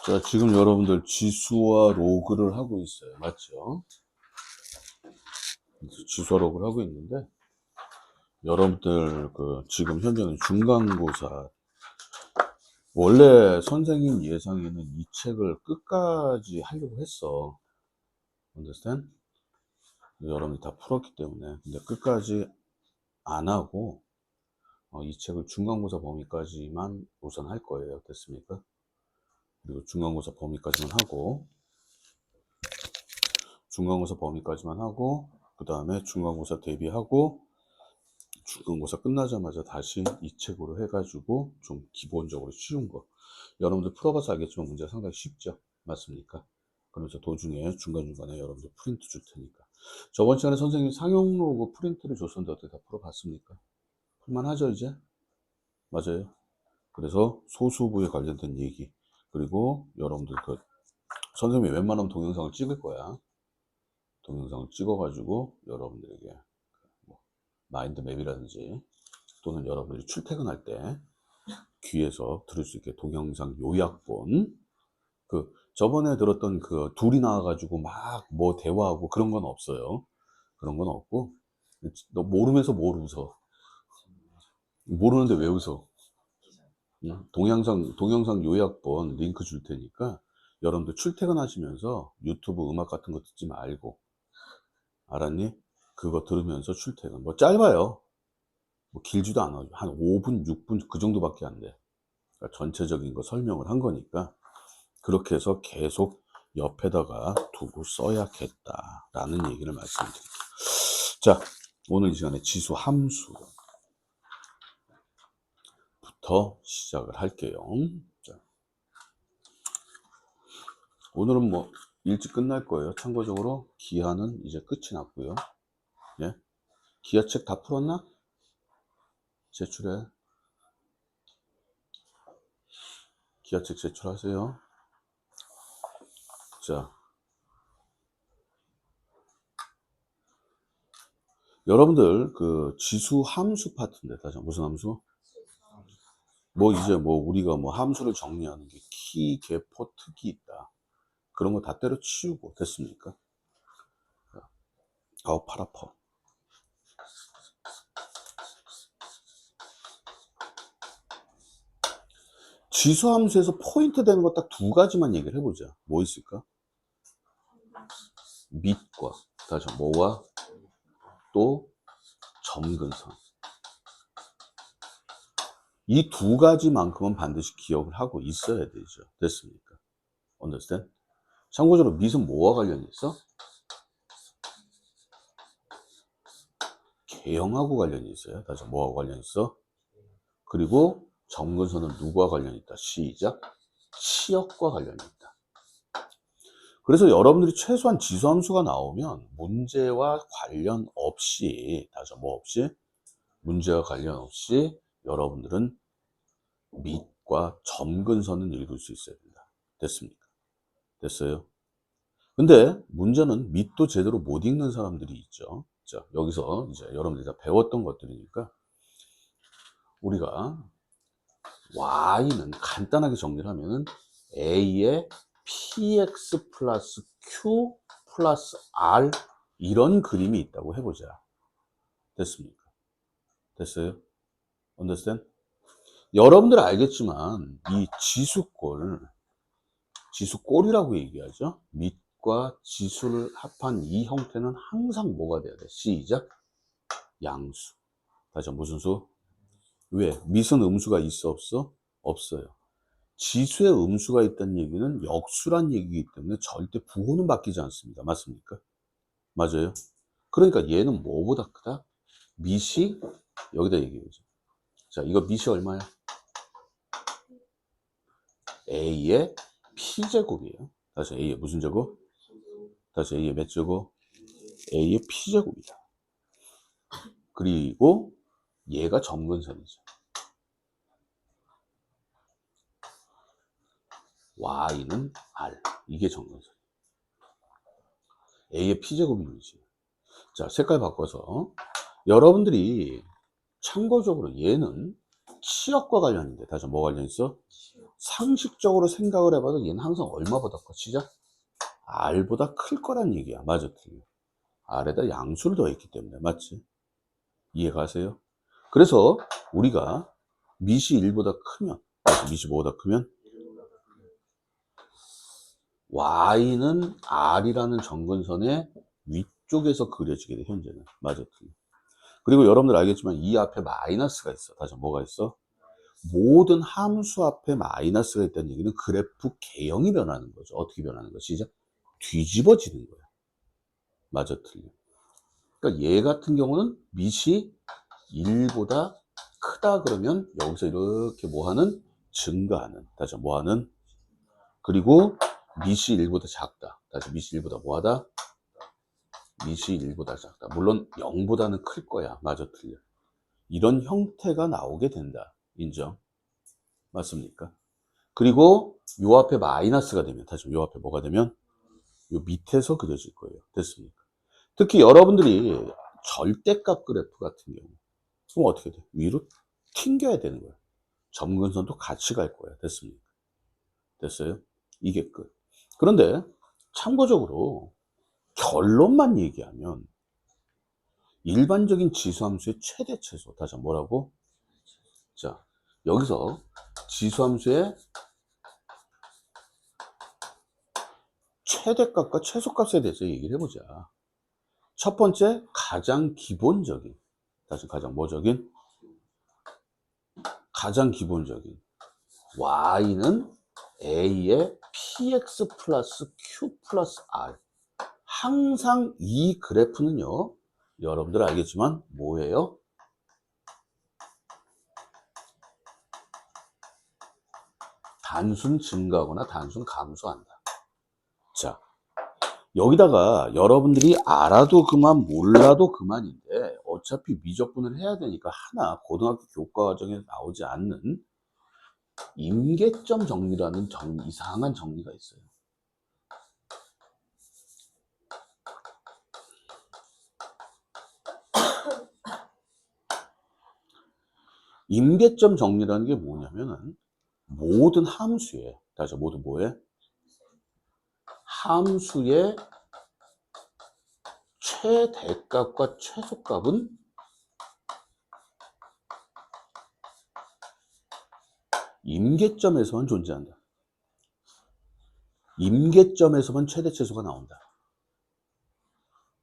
자, 지금 여러분들 지수와 로그를 하고 있어요. 맞죠? 지수와 로그를 하고 있는데, 여러분들 지금 현재는 중간고사. 원래 선생님 예상에는 이 책을 끝까지 하려고 했어. understand? 여러분이 다 풀었기 때문에. 근데 끝까지 안 하고, 이 책을 중간고사 범위까지만 우선 할 거예요. 됐습니까? 그리고 중간고사 범위까지만 하고, 그 다음에 중간고사 대비하고, 중간고사 끝나자마자 다시 이 책으로 해가지고 좀 기본적으로 쉬운 거. 여러분들 풀어봐서 알겠지만 문제가 상당히 쉽죠? 맞습니까? 그러면서 도중에 중간중간에 여러분들 프린트 줄 테니까. 저번 시간에 선생님이 상용 로그 프린트를 줬었는데 어떻게 다 풀어봤습니까? 풀만하죠, 이제? 맞아요. 그래서 소수부에 관련된 얘기. 그리고 여러분들 선생님이 웬만하면 동영상을 찍을 거야. 동영상을 찍어가지고 여러분들에게 뭐 마인드맵이라든지 또는 여러분들이 출퇴근할 때 귀에서 들을 수 있게 동영상 요약본, 저번에 들었던 둘이 나와가지고 막 뭐 대화하고 그런 건 없어요. 그런 건 없고, 너 모르면서 뭘 웃어? 모르는데 왜 웃어? 응? 동영상 요약본 링크 줄 테니까 여러분들 출퇴근하시면서 유튜브 음악 같은 거 듣지 말고, 알았니? 그거 들으면서 출퇴근. 뭐 짧아요. 뭐 길지도 않아. 한 5분, 6분 그 정도밖에 안 돼. 그러니까 전체적인 거 설명을 한 거니까 그렇게 해서 계속 옆에다가 두고 써야겠다라는 얘기를 말씀드릴게요. 자, 오늘 이 시간에 지수 함수부터 시작을 할게요. 자, 오늘은 뭐 일찍 끝날 거예요. 참고적으로 기하는 이제 끝이 났고요. 예? 기하책 다 풀었나? 제출해. 기하책 제출하세요. 자, 여러분들 지수 함수 파트인데, 다시 무슨 함수? 뭐 이제 뭐 우리가 뭐 함수를 정리하는 게 키, 개포, 특이 있다. 그런 거 다 때려치우고 됐습니까? 아우 팔 아파. 지수 함수에서 포인트 되는 거 딱 두 가지만 얘기를 해보자. 뭐 있을까? 밑과 다시 뭐와 또 점근선. 이 두 가지만큼은 반드시 기억을 하고 있어야 되죠. 됐습니까? understand? 참고적으로 밑은 뭐와 관련이 있어? 개형하고 관련이 있어요. 다시 뭐와 관련이 있어? 그리고 점근선은 누구와 관련이 있다? 시작. 치역과 관련이 있다. 그래서 여러분들이 최소한 지수함수가 나오면 문제와 관련 없이, 다시 뭐 없이? 문제와 관련 없이 여러분들은 밑과 점근선은 읽을 수 있어야 된다. 됐습니까? 됐어요? 근데 문제는 밑도 제대로 못 읽는 사람들이 있죠. 자, 여기서 이제 여러분들이 다 배웠던 것들이니까 우리가 y는 간단하게 정리를 하면은 a의 px 플러스 q 플러스 r 이런 그림이 있다고 해보자. 됐습니까? 됐어요? understand? 여러분들 알겠지만 이 지수꼴이라고 얘기하죠. 밑과 지수를 합한 이 형태는 항상 뭐가 돼야 돼? 시작. 양수. 다시 무슨 수? 왜? 밑은 음수가 있어 없어? 없어요. 지수에 음수가 있다는 얘기는 역수란 얘기이기 때문에 절대 부호는 바뀌지 않습니다. 맞습니까? 맞아요. 그러니까 얘는 뭐보다 크다? 밑이 여기다 얘기해보죠. 자, 이거 밑이 얼마야? a의 p제곱이에요. 다시 a의 무슨 제곱? 다시 a의 몇 제곱? a의 p제곱이다. 그리고 얘가 점근선이죠. y는 r. 이게 점근선. a의 p제곱이 뭐지? 자, 색깔 바꿔서 여러분들이 참고적으로 얘는 치역과 관련인데 다시 뭐 관련 있어? 상식적으로 생각을 해봐도 얘는 항상 얼마보다 커? 시작? R보다 클 거란 얘기야. 맞아, 틀려? R에다 양수를 더했기 때문에. 맞지? 이해가세요? 그래서 우리가 밑이 1보다 크면, 밑이 뭐보다 크면? Y는 R이라는 점근선의 위쪽에서 그려지게 돼, 현재는. 맞아, 틀려? 그리고 여러분들 알겠지만 이 앞에 마이너스가 있어. 다시 뭐가 있어? 모든 함수 앞에 마이너스가 있다는 얘기는 그래프 개형이 변하는 거죠. 어떻게 변하는 거지? 이제 뒤집어지는 거야. 맞아, 틀려? 그러니까 얘 같은 경우는 밑이 1보다 크다 그러면 여기서 이렇게 뭐하는? 증가하는. 다시 뭐하는? 그리고 밑이 1보다 작다. 다시 밑이 1보다 뭐하다? 밑이 1보다 작다. 물론 0보다는 클 거야. 맞아, 틀려? 이런 형태가 나오게 된다. 인정? 맞습니까? 그리고 요 앞에 마이너스가 되면, 다시 요 앞에 뭐가 되면? 요 밑에서 그려질 거예요. 됐습니까? 특히 여러분들이 절대값 그래프 같은 경우, 그럼 어떻게 돼? 위로 튕겨야 되는 거야. 점근선도 같이 갈 거야. 됐습니까? 됐어요? 이게 끝. 그런데 참고적으로 결론만 얘기하면 일반적인 지수함수의 최대 최소, 다시 뭐라고? 자, 여기서 지수함수의 최대값과 최소값에 대해서 얘기를 해보자. 첫 번째, 가장 기본적인, 다시 가장 뭐적인? 가장 기본적인 y는 a의 px 플러스 q 플러스 r. 항상 이 그래프는요, 여러분들 알겠지만 뭐예요? 단순 증가하거나 단순 감소한다. 자, 여기다가 여러분들이 알아도 그만 몰라도 그만인데 어차피 미적분을 해야 되니까 하나 고등학교 교과과정에 나오지 않는 임계점 정리라는 이상한 정리가 있어요. 임계점 정리라는 게 뭐냐면은 모든 함수에, 다시 모든 뭐에? 함수의 최대값과 최소값은 임계점에서만 존재한다. 임계점에서만 최대 최소가 나온다.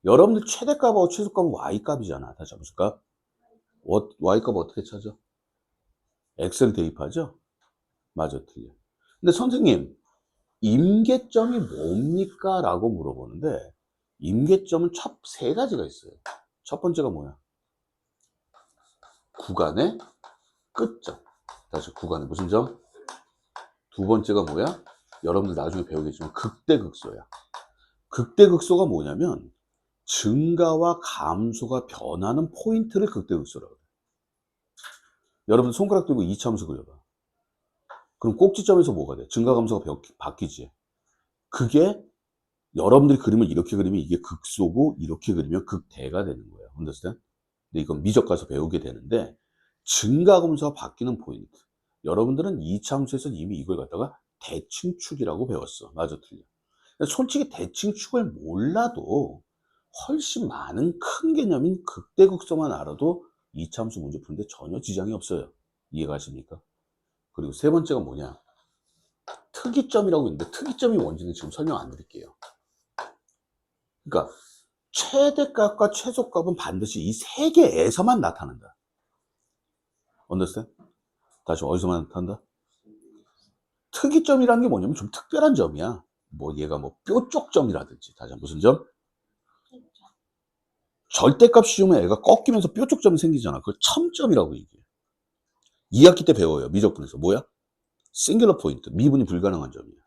여러분들 최대값하고 최소값은 y값이잖아. 다시 무슨 값? y값 어떻게 찾아? 엑셀 대입하죠? 맞아, 틀려. 근데 선생님, 임계점이 뭡니까? 라고 물어보는데 임계점은 세 가지가 있어요. 첫 번째가 뭐야? 구간의 끝점. 다시 구간의 무슨 점? 두 번째가 뭐야? 여러분들 나중에 배우겠지만 극대극소야. 극대극소가 뭐냐면 증가와 감소가 변하는 포인트를 극대극소라고 해요. 여러분 손가락 들고 이차함수 그려봐. 그럼 꼭지점에서 뭐가 돼? 증가 감소가 바뀌지. 그게 여러분들이 그림을 이렇게 그리면 이게 극소고 이렇게 그리면 극대가 되는 거예요. understand? 근데 이건 미적 가서 배우게 되는데 증가 감소가 바뀌는 포인트. 여러분들은 이차함수에서 이미 이걸 갖다가 대칭축이라고 배웠어. 맞아, 틀려. 솔직히 대칭축을 몰라도 훨씬 많은 큰 개념인 극대극소만 알아도 이차함수 문제 푸는데 전혀 지장이 없어요. 이해가십니까? 그리고 세 번째가 뭐냐? 특이점이라고 있는데 특이점이 뭔지는 지금 설명 안 드릴게요. 그러니까 최대값과 최소값은 반드시 이 세 개에서만 나타난다. understand? 다시 어디서만 나타난다? 특이점이라는 게 뭐냐면 좀 특별한 점이야. 뭐 얘가 뭐 뾰족점이라든지, 다시 무슨 점? 절대값 씌우면 애가 꺾이면서 뾰족점이 생기잖아. 그걸 첨점이라고 얘기해. 2학기 때 배워요. 미적분에서. 뭐야? 싱귤러 포인트. 미분이 불가능한 점이야.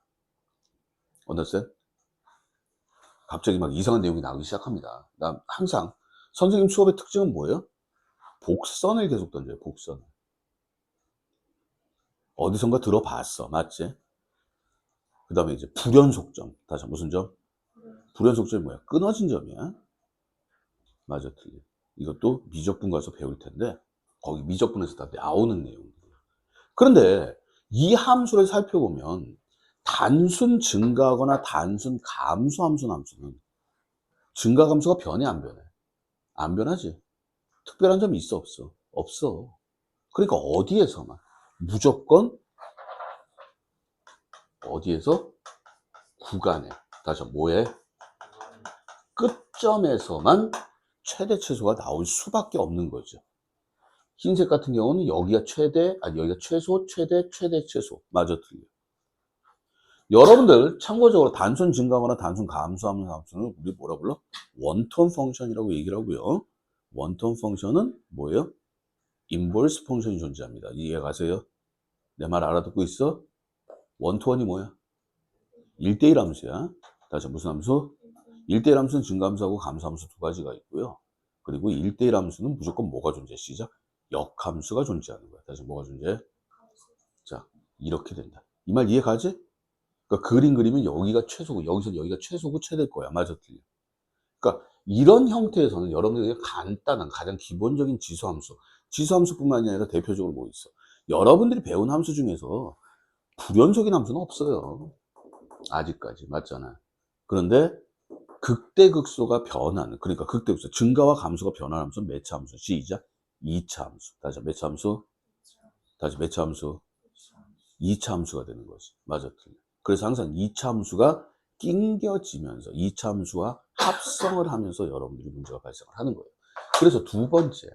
understand? 갑자기 막 이상한 내용이 나오기 시작합니다. 나 항상 선생님 수업의 특징은 뭐예요? 복선을 계속 던져요. 복선을. 어디선가 들어봤어. 맞지? 그 다음에 이제 불연속점. 다시 무슨 점? 불연속점이 뭐야? 끊어진 점이야. 맞아, 틀려. 이것도 미적분 가서 배울 텐데 거기 미적분에서 다 나오는 내용들이야. 그런데 이 함수를 살펴보면 단순 증가하거나 단순 감소함수는 함수는 증가 감소가 변해 안 변해? 안 변하지. 특별한 점이 있어 없어? 없어. 그러니까 어디에서만 무조건 어디에서 구간에 다시 뭐에 끝점에서만 최대 최소가 나올 수밖에 없는 거죠. 흰색 같은 경우는 여기가 최대, 아니 여기가 최소, 최대, 최대, 최소. 마저 틀려. 여러분들 참고적으로 단순 증가하거나 단순 감소하는 함수는 우리 뭐라 불러? 원톤 펑션이라고 얘기를 하고요. 원톤 펑션은 뭐예요? 인버스 펑션이 존재합니다. 이해 가세요? 내 말 알아듣고 있어? 원투원이 뭐야? 1대1 함수야. 다시 무슨 함수? 1대1 함수는 증가함수하고 감소함수 두 가지가 있고요. 그리고 1대1 함수는 무조건 뭐가 존재? 시작. 역함수가 존재하는 거야. 다시 뭐가 존재해? 자, 이렇게 된다. 이 말 이해 가지? 그러니까 그림 그리면 여기가 최소고 여기서 여기가 최소고 최대일 거야. 맞아, 틀려. 그러니까 이런 형태에서는 여러분들이 간단한 가장 기본적인 지수함수, 지수함수뿐만이 아니라 대표적으로 뭐 있어? 여러분들이 배운 함수 중에서 불연속인 함수는 없어요. 아직까지 맞잖아. 그런데 극대극소가 변하는, 그러니까 극대극소 증가와 감소가 변하는 함수는 몇 차 함수? 시작. 2차 함수. 다시 몇 차 함수? 다시 몇 차 함수? 2차 함수가 되는 거지. 맞아, 틀려. 그래서 항상 2차 함수가 낑겨지면서 2차 함수와 합성을 하면서 여러분들이 문제가 발생을 하는 거예요. 그래서 두 번째,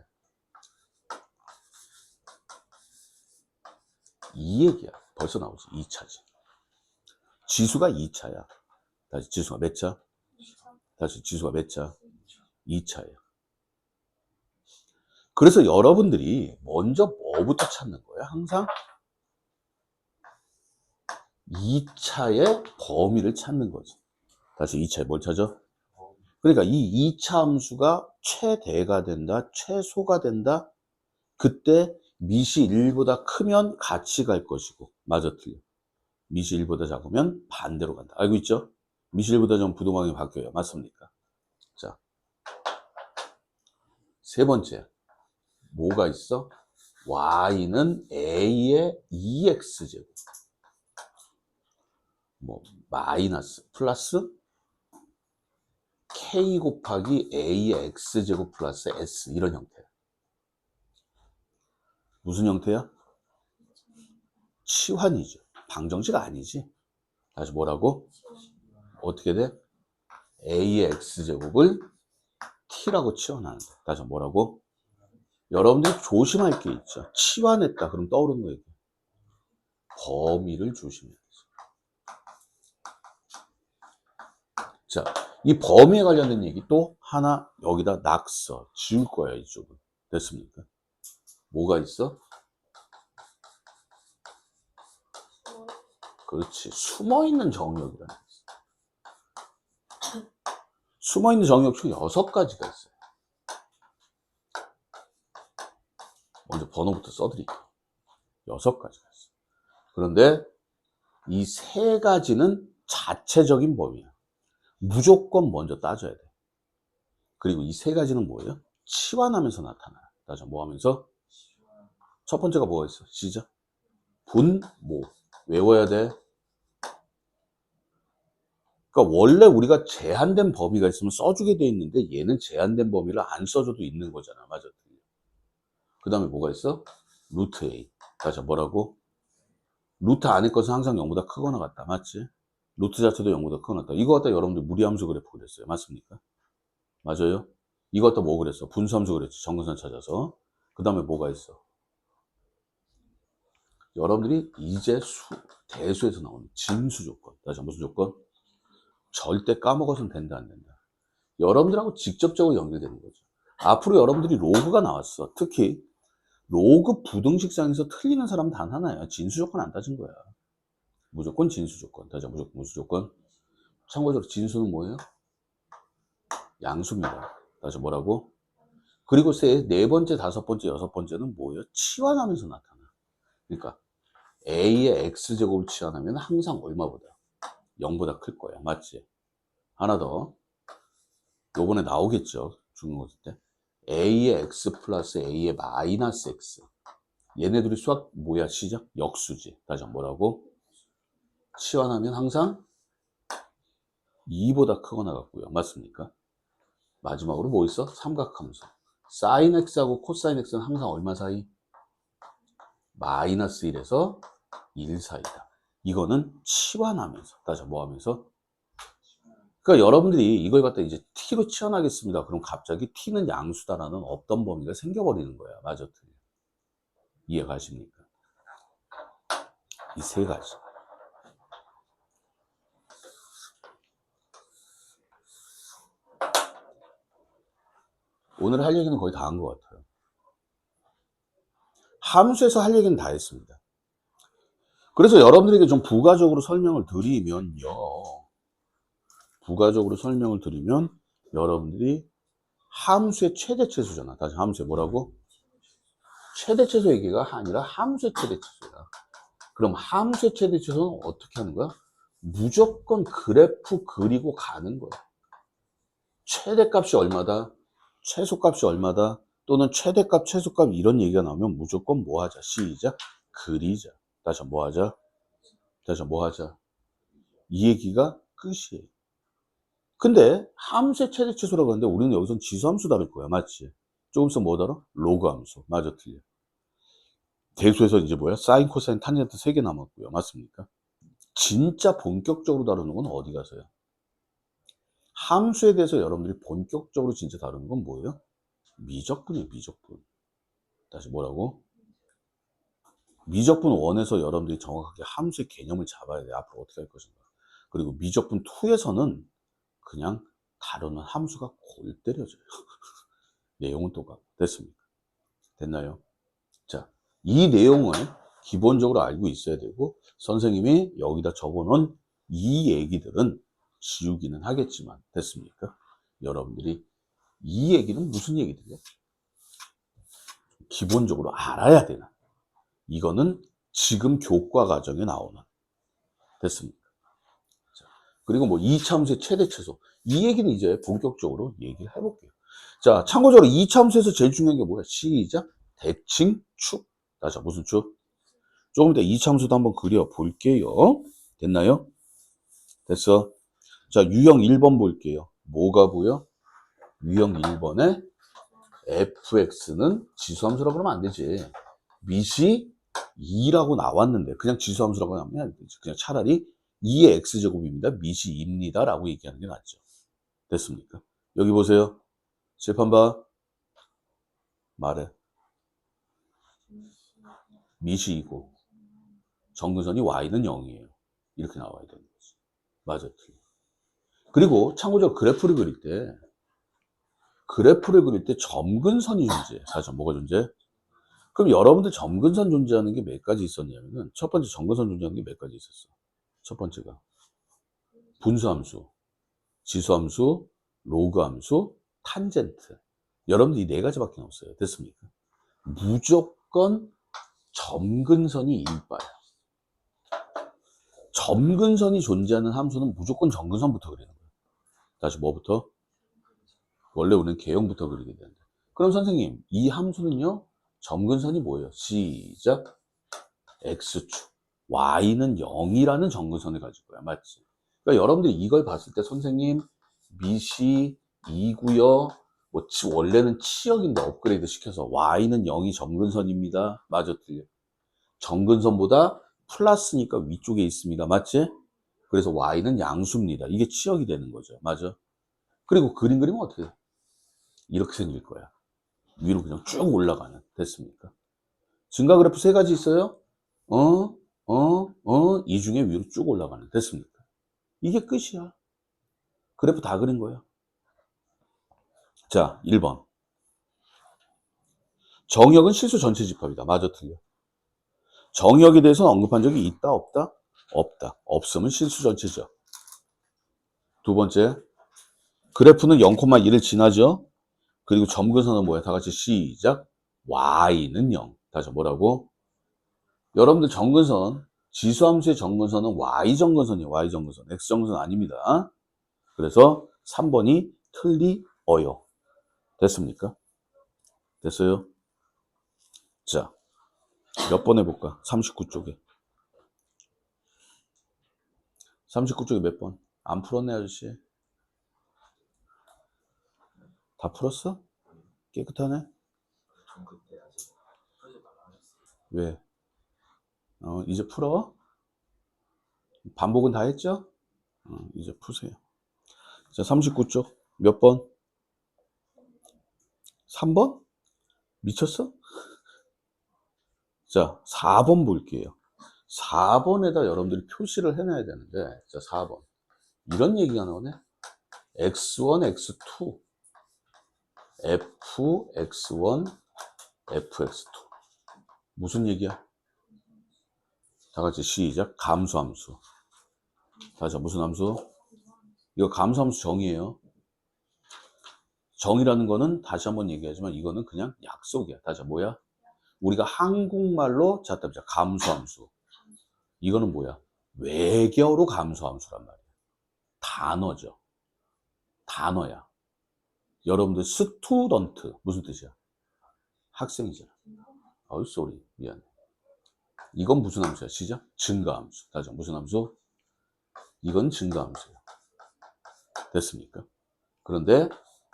이 얘기야. 벌써 나오지. 2차지. 지수가 2차야. 다시 지수가 몇 차? 다시 지수가 몇 차? 2차예요. 그래서 여러분들이 먼저 뭐부터 찾는 거예요? 항상 2차의 범위를 찾는 거지. 다시 2차에 뭘 찾아? 그러니까 이 2차 함수가 최대가 된다, 최소가 된다. 그때 미시 1보다 크면 같이 갈 것이고, 맞아, 틀려. 미시 1보다 작으면 반대로 간다. 알고 있죠? 미시 1보다 작으면 부동항이 바뀌어요. 맞습니까? 자, 세 번째. 뭐가 있어? y는 a의 2x제곱. 뭐, 마이너스, 플러스 k 곱하기 a의 x제곱 플러스 s. 이런 형태야. 무슨 형태야? 치환이죠. 방정식 아니지. 다시 뭐라고? 어떻게 돼? a의 x제곱을 t라고 치환하는다. 다시 뭐라고? 여러분들이 조심할 게 있죠. 치환했다. 그럼 떠오르는 거 얘기해. 범위를 조심해야 돼. 자, 이 범위에 관련된 얘기 또 하나 여기다 낙서 지울 거야. 이쪽은. 됐습니까? 뭐가 있어? 그렇지. 숨어있는 정역이라는 게 있어. 숨어있는 정역 중 6가지가 있어요. 먼저 번호부터 써드릴게요. 6가지가 있어요. 그런데 이 3가지는 자체적인 범위야. 무조건 먼저 따져야 돼. 그리고 이 3가지는 뭐예요? 치환하면서 나타나요. 따져 뭐 하면서? 첫 번째가 뭐가 있어? 시작. 분모. 외워야 돼. 그러니까 원래 우리가 제한된 범위가 있으면 써주게 돼 있는데 얘는 제한된 범위를 안 써줘도 있는 거잖아. 맞아. 그 다음에 뭐가 있어? 루트 A. 다시 뭐라고? 루트 안에 것은 항상 0보다 크거나 같다. 맞지? 루트 자체도 0보다 크거나 같다. 이거 갖다 여러분들 무리함수 그래프 그랬어요. 맞습니까? 맞아요? 이거 갖다 뭐 그랬어? 분수함수 그랬지. 정근선 찾아서. 그 다음에 뭐가 있어? 여러분들이 이제 대수에서 나오는 진수 조건. 다시 무슨 조건? 절대 까먹어서는 된다, 안 된다. 여러분들하고 직접적으로 연결되는 거죠. 앞으로 여러분들이 로그가 나왔어. 특히 로그 부등식상에서 틀리는 사람은 단 하나야. 진수 조건 안 따진 거야. 무조건 진수 조건. 다시 무조건 무수 조건. 참고적으로 진수는 뭐예요? 양수입니다. 다시 뭐라고? 그리고 네 번째, 다섯 번째, 여섯 번째는 뭐예요? 치환하면서 나타나. 그러니까 a의 x제곱을 치환하면 항상 얼마보다? 0보다 클 거야. 맞지? 하나 더. 요번에 나오겠죠. 중간고사 때. a의 x 플러스 a의 마이너스 x. 얘네들이 수학 뭐야? 시작? 역수지. 다시 한번 뭐라고? 치환하면 항상 2보다 크거나 같고요. 맞습니까? 마지막으로 뭐 있어? 삼각함수. 사인 x하고 코사인 x는 항상 얼마 사이? 마이너스 1에서 1 사이다. 이거는 치환하면서. 다시 뭐 하면서? 그러니까 여러분들이 이걸 갖다 이제 t로 치환하겠습니다. 그럼 갑자기 t는 양수다라는 없던 범위가 생겨버리는 거야. 맞아, 틀려. 이해가십니까? 이 세 가지. 오늘 할 얘기는 거의 다 한 것 같아요. 함수에서 할 얘기는 다 했습니다. 그래서 여러분들에게 좀 부가적으로 설명을 드리면요. 부가적으로 설명을 드리면 여러분들이 함수의 최대체수잖아. 다시 함수의 뭐라고? 최대체수 얘기가 아니라 함수의 최대체수야. 그럼 함수의 최대체수는 어떻게 하는 거야? 무조건 그래프 그리고 가는 거야. 최대값이 얼마다? 최소값이 얼마다? 또는 최대값, 최소값 이런 얘기가 나오면 무조건 뭐 하자? 시작. 그리자. 다시 뭐 하자? 다시 뭐 하자? 이 얘기가 끝이에요. 근데 함수의 최대치수라고 하는데 우리는 여기선 지수함수 다룰 거야. 맞지? 조금 있으면 뭐 다뤄? 로그함수. 맞아, 틀려. 대수에서 이제 뭐야? 사인, 코사인, 탄젠트 3개 남았고요. 맞습니까? 진짜 본격적으로 다루는 건 어디 가서요? 함수에 대해서 여러분들이 본격적으로 진짜 다루는 건 뭐예요? 미적분이에요, 미적분. 다시 뭐라고? 미적분 1에서 여러분들이 정확하게 함수의 개념을 잡아야 돼. 앞으로 어떻게 할 것인가. 그리고 미적분 2에서는 그냥 다루는 함수가 골 때려져요. 내용은 똑같고. 됐습니까? 됐나요? 자, 이 내용을 기본적으로 알고 있어야 되고, 선생님이 여기다 적어놓은 이 얘기들은 지우기는 하겠지만, 됐습니까? 여러분들이 이 얘기는 무슨 얘기들이야? 기본적으로 알아야 되나? 이거는 지금 교과 과정에 나오는. 됐습니까? 자, 그리고 뭐 이차함수의 최대 최소. 이 얘기는 이제 본격적으로 얘기를 해볼게요. 자, 참고적으로 이차함수에서 제일 중요한 게 뭐야? 시작. 대칭 축. 다시 무슨 축? 조금 이따 이차함수도 한번 그려 볼게요. 됐나요? 됐어. 자, 유형 1번 볼게요. 뭐가 보여? 유형 1번에 fx는 지수함수라고 그러면 안 되지. 밑이 2라고 나왔는데 그냥 지수함수라고 하면 안 되지. 그냥 차라리 2의 x제곱입니다. 밑이 2입니다. 라고 얘기하는 게 낫죠. 됐습니까? 여기 보세요. 재판 봐. 말해. 밑이 2고 정근선이 y는 0이에요. 이렇게 나와야 되는 거지. 맞아, 틀려. 그리고 참고적으로 그래프를 그릴 때 점근선이 존재해. 사실 뭐가 존재해? 그럼 여러분들 점근선 존재하는 게 몇 가지 있었냐면은 첫 번째 점근선 존재하는 게 몇 가지 있었어. 첫 번째가 분수함수, 지수함수, 로그함수, 탄젠트. 여러분들 이 네 가지밖에 없어요. 됐습니까? 무조건 점근선이 일바야. 점근선이 존재하는 함수는 무조건 점근선부터 그리는 거예요. 다시 뭐부터? 원래 우리는 개형부터 그리게 되는데. 그럼 선생님, 이 함수는요, 점근선이 뭐예요? 시작. x축. y는 0이라는 점근선을 가지고 거야. 맞지? 그러니까 여러분들이 이걸 봤을 때 선생님, 밑이 2고요. 뭐 원래는 치역인데 업그레이드 시켜서 y는 0이 점근선입니다. 맞아, 틀려? 점근선보다 플러스니까 위쪽에 있습니다. 맞지? 그래서 y는 양수입니다. 이게 치역이 되는 거죠. 맞아? 그리고 그림 그리면 어떻게 돼? 이렇게 생길 거야. 위로 그냥 쭉 올라가는. 됐습니까? 증가 그래프 세 가지 있어요. 이 중에 위로 쭉 올라가는. 됐습니까? 이게 끝이야. 그래프 다 그린 거야. 자, 1번. 정역은 실수 전체 집합이다. 맞아, 틀려? 정역에 대해서는 언급한 적이 있다, 없다? 없다. 없으면 실수 전체죠. 두 번째. 그래프는 0,1을 지나죠. 그리고 점근선은 뭐야? 다 같이 시작. y는 0. 다시 뭐라고? 여러분들 정근선, 지수함수의 정근선은 y정근선이에요. y정근선. x정근선 아닙니다. 그래서 3번이 틀리어요. 됐습니까? 됐어요? 자, 몇 번 해볼까? 39쪽에. 39쪽에 몇 번? 안 풀었네, 아저씨. 다 풀었어? 깨끗하네? 왜? 이제 풀어? 반복은 다 했죠? 이제 푸세요. 자, 39쪽. 몇 번? 3번? 미쳤어? 자, 4번 볼게요. 4번에다 여러분들이 표시를 해놔야 되는데, 자, 4번. 이런 얘기가 나오네. x1, x2, fx1, fx2. 무슨 얘기야? 다 같이 시작. 감수함수. 다시 무슨 함수? 이거 감수함수 정의예요. 정의라는 거는 다시 한번 얘기하지만 이거는 그냥 약속이야. 다시 뭐야? 우리가 한국말로 자, 감수함수. 이거는 뭐야? 외계어로 감수함수란 말이야. 단어죠. 단어야. 여러분들 스튜던트 무슨 뜻이야? 학생이잖아. 어이 쏘리 미안해. 이건 무슨 함수야? 시작. 증가함수. 다시 무슨 함수? 이건 증가함수야. 됐습니까? 그런데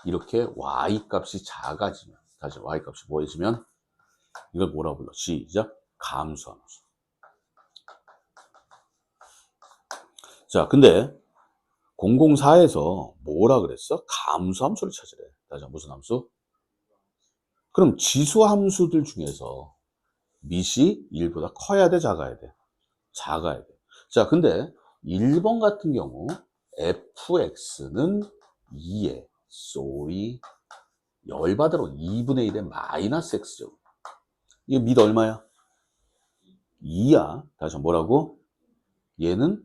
이렇게 y 값이 작아지면 다시 y 값이 뭐해지면 이걸 뭐라고 불러? 시작. 감수함수. 자, 근데 004에서 뭐라 그랬어? 감수함수를 찾으래. 다시 무슨 함수? 그럼 지수함수들 중에서 밑이 1보다 커야 돼, 작아야 돼? 작아야 돼. 자, 근데 1번 같은 경우 fx는 2에 쏘리 열받으러 2분의 1에 마이너스 x제곱. 이게 밑 얼마야? 2야. 다시 뭐라고? 얘는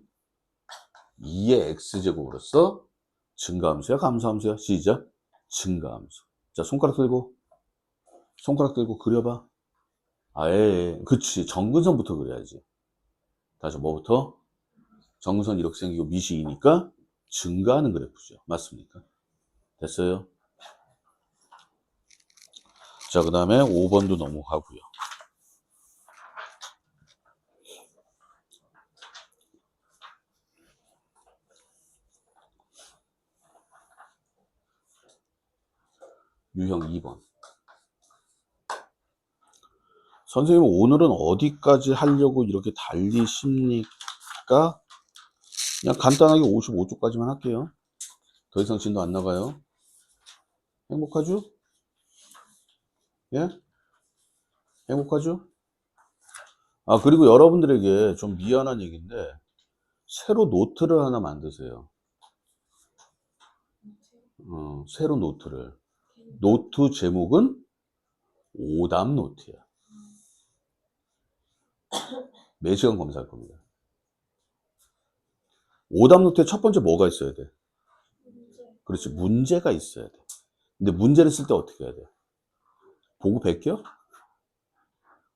2의 x제곱으로서 증가함수야, 감소함수야? 시작. 증가함수. 자, 손가락 들고 그려봐. 아예, 그치. 정근선부터 그려야지. 다시 뭐부터? 정근선 이렇게 생기고 밑이 2니까 증가하는 그래프죠. 맞습니까? 됐어요? 자, 그 다음에 5번도 넘어가고요. 유형 2번. 선생님 오늘은 어디까지 하려고 이렇게 달리십니까? 그냥 간단하게 55쪽까지만 할게요. 더 이상 진도 안 나가요. 행복하죠? 예? 행복하죠? 아, 그리고 여러분들에게 좀 미안한 얘기인데 새로 노트를 하나 만드세요. 새로 노트를. 노트 제목은 오답 노트야. 매시간 검사할 겁니다. 오답 노트에 첫 번째 뭐가 있어야 돼? 그렇지, 문제가 있어야 돼. 근데 문제를 쓸 때 어떻게 해야 돼? 보고 베껴?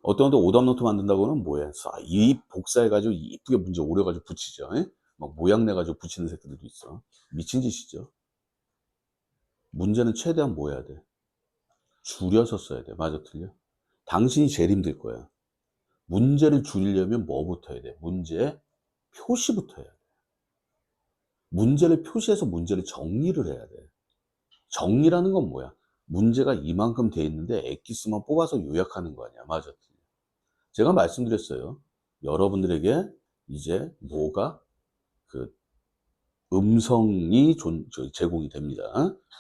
어떤 분들 오답 노트 만든다고는 뭐야? 이 복사해가지고 이쁘게 문제 오려가지고 붙이죠. 에? 막 모양 내가지고 붙이는 새끼들도 있어. 미친 짓이죠. 문제는 최대한 뭐 해야 돼? 줄여서 써야 돼. 맞아, 틀려? 당신이 제일 힘들 거야. 문제를 줄이려면 뭐부터 해야 돼? 문제 표시부터 해야 돼. 문제를 표시해서 문제를 정리를 해야 돼. 정리라는 건 뭐야? 문제가 이만큼 돼 있는데 엑기스만 뽑아서 요약하는 거 아니야. 맞아, 틀려? 제가 말씀드렸어요. 여러분들에게 이제 뭐가 그 음성이 제공이 됩니다.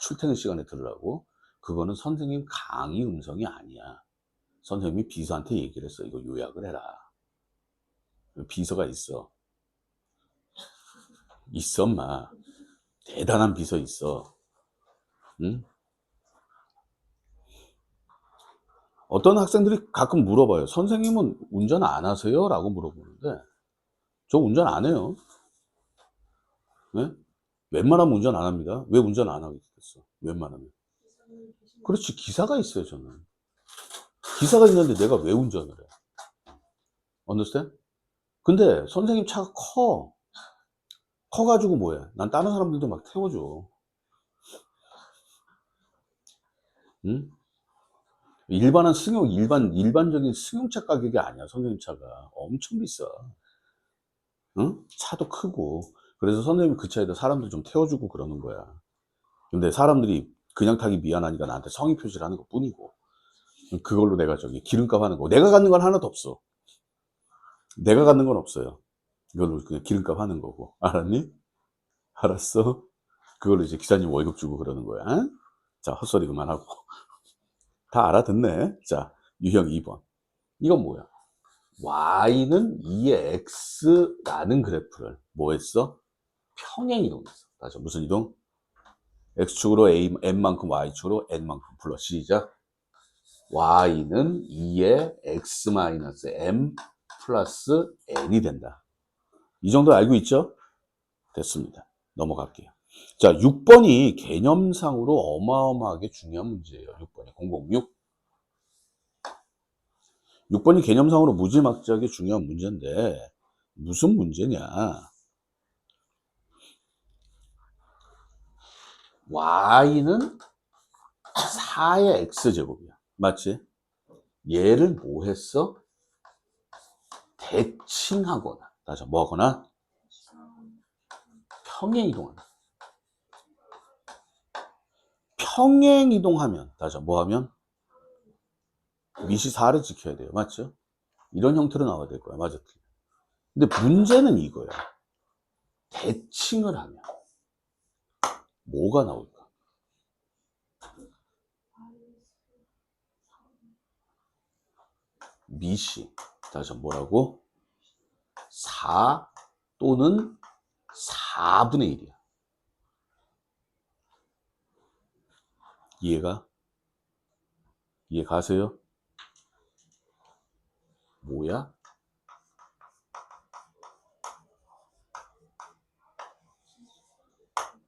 출퇴근 시간에 들으라고. 그거는 선생님 강의 음성이 아니야. 선생님이 비서한테 얘기를 했어. 이거 요약을 해라. 비서가 있어. 있어, 마. 대단한 비서 있어. 응? 어떤 학생들이 가끔 물어봐요. 선생님은 운전 안 하세요? 라고 물어보는데 저 운전 안 해요. 네? 웬만하면 운전 안 합니다. 왜 운전 안 하겠어? 웬만하면. 그렇지, 기사가 있어요, 저는. 기사가 있는데 내가 왜 운전을 해? understand? 근데 선생님 차가 커가지고 뭐해? 난 다른 사람들도 막 태워줘. 응? 일반한 일반적인 승용차 가격이 아니야. 선생님 차가 엄청 비싸. 응? 차도 크고. 그래서 선생님이 그 차에다 사람들 좀 태워주고 그러는 거야. 근데 사람들이 그냥 타기 미안하니까 나한테 성의 표시를 하는 것 뿐이고, 그걸로 내가 저기 기름값 하는 거. 내가 갖는 건 하나도 없어. 내가 갖는 건 없어요. 이걸로 그냥 기름값 하는 거고. 알았니? 알았어? 그걸로 이제 기사님 월급 주고 그러는 거야. 응? 자, 헛소리 그만하고. 다 알아듣네. 자, 유형 2번. 이건 뭐야? y는 2의 x라는 그래프를 뭐 했어? 평행 이동했어. 다시 무슨 이동? x축으로 n만큼 y축으로 n만큼 불러. 시작. y는 2의 x-m 플러스 n이 된다. 이 정도 알고 있죠? 됐습니다. 넘어갈게요. 자, 6번이 개념상으로 어마어마하게 중요한 문제예요. 6번이 006. 6번이 개념상으로 무지막지하게 중요한 문제인데 무슨 문제냐? y는 4의 x제곱이야. 맞지? 얘를 뭐 했어? 대칭하거나, 다시 뭐 하거나? 평행 이동하는. 평행 이동하면, 다시 뭐 하면? 미시 4를 지켜야 돼요. 맞죠? 이런 형태로 나와야 될 거야. 맞아. 근데 문제는 이거야. 대칭을 하면 뭐가 나올까? 미시. 다시 뭐라고? 4 또는 4분의 1이야. 이해가세요? 뭐야?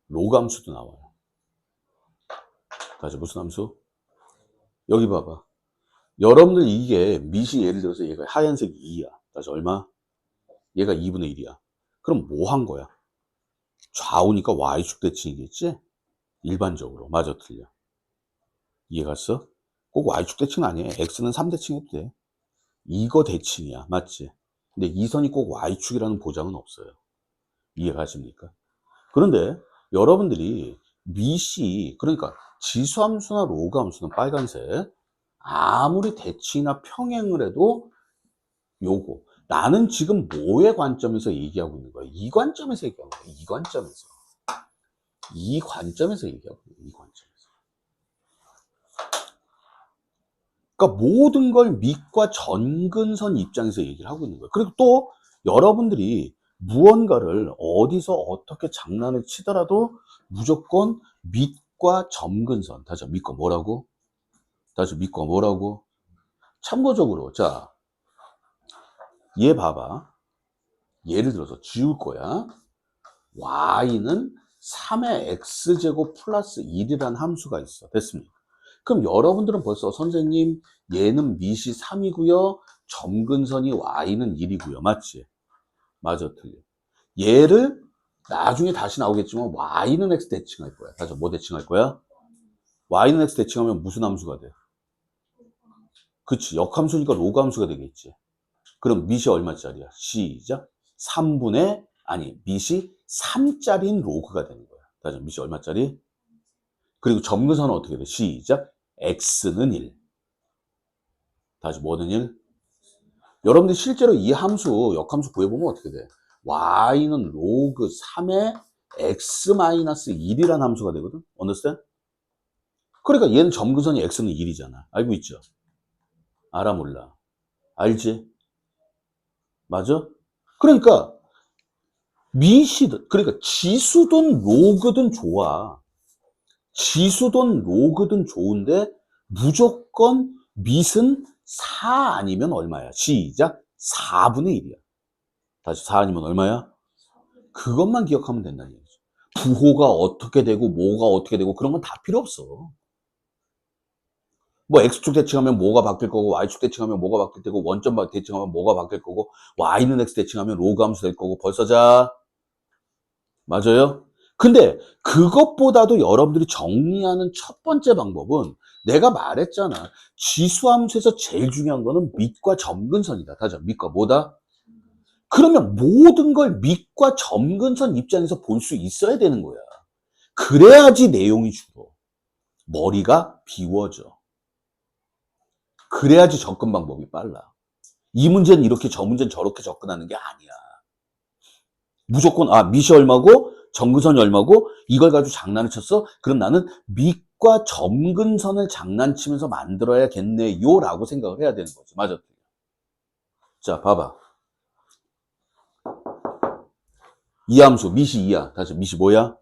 로그 함수도 나와요. 다시 무슨 함수? 여기 봐봐. 여러분들 이게 미시 예를 들어서 얘가 하얀색이 2야. 다시 얼마? 얘가 2분의 1이야. 그럼 뭐 한 거야? 좌우니까 y축 대칭이겠지? 일반적으로. 맞아, 틀려. 이해갔어? 꼭 y축 대칭 아니야. x는 3대칭 해도 돼. 이거 대칭이야. 맞지? 근데 이 선이 꼭 y축이라는 보장은 없어요. 이해가십니까? 그런데 여러분들이 미시, 그러니까 지수함수나 로그함수는 빨간색, 아무리 대칭이나 평행을 해도 요거. 나는 지금 뭐의 관점에서 얘기하고 있는 거야? 이 관점에서 얘기하고 있는 거야. 이 관점에서. 이 관점에서 얘기하고 있는 거야. 이 관점에서. 그러니까 모든 걸 밑과 전근선 입장에서 얘기를 하고 있는 거예요. 그리고 또 여러분들이 무언가를 어디서 어떻게 장난을 치더라도 무조건 밑과 점근선. 다시 밑과 뭐라고? 다시 밑과 뭐라고? 참고적으로 자, 얘 봐봐. 예를 들어서 지울 거야. y는 3의 x제곱 플러스 1이라는 함수가 있어. 됐습니까? 그럼 여러분들은 벌써 선생님 얘는 밑이 3이고요. 점근선이 y는 1이고요. 맞지? 맞아, 틀려. 얘를 나중에 다시 나오겠지만 y는 x 대칭할 거야. 다시 뭐 대칭할 거야? y는 x 대칭하면 무슨 함수가 돼? 그치, 역함수니까 로그 함수가 되겠지. 그럼 밑이 얼마짜리야? 시작. 3분의 아니 밑이 3짜리인 로그가 되는 거야. 다시 밑이 얼마짜리? 그리고 점근선은 어떻게 돼? 시작. x는 1. 다시 뭐는 1? 여러분들 실제로 이 함수, 역함수 구해보면 어떻게 돼? y는 로그 3의 x-1이라는 함수가 되거든? understand? 그러니까 얘는 점근선이 x는 1이잖아. 알고 있죠? 알아 몰라? 알지? 맞아? 그러니까 미시든 그러니까 지수든 로그든 좋아. 지수든 로그든 좋은데 무조건 밑은 4 아니면 얼마야? 시작. 4분의 1이야. 다시 4 아니면 얼마야? 그것만 기억하면 된다는 얘기죠. 부호가 어떻게 되고 뭐가 어떻게 되고 그런 건 다 필요 없어. 뭐 x축 대칭하면 뭐가 바뀔 거고 y축 대칭하면 뭐가 바뀔 거고 원점 대칭하면 뭐가 바뀔 거고 y는 x 대칭하면 로그 함수 될 거고 벌써 자 맞아요? 근데 그것보다도 여러분들이 정리하는 첫 번째 방법은 내가 말했잖아. 지수함수에서 제일 중요한 거는 밑과 점근선이다. 다죠. 밑과 뭐다? 그러면 모든 걸 밑과 점근선 입장에서 볼 수 있어야 되는 거야. 그래야지 내용이 줄어. 머리가 비워져. 그래야지 접근 방법이 빨라. 이 문제는 이렇게, 저 문제는 저렇게 접근하는 게 아니야. 무조건 밑이 얼마고 점근선이 얼마고 이걸 가지고 장난을 쳤어? 그럼 나는 밑과 점근선을 장난치면서 만들어야겠네요 라고 생각을 해야 되는 거지. 맞아. 자, 봐봐. 이 함수 밑이 2야. 다시 밑이 뭐야?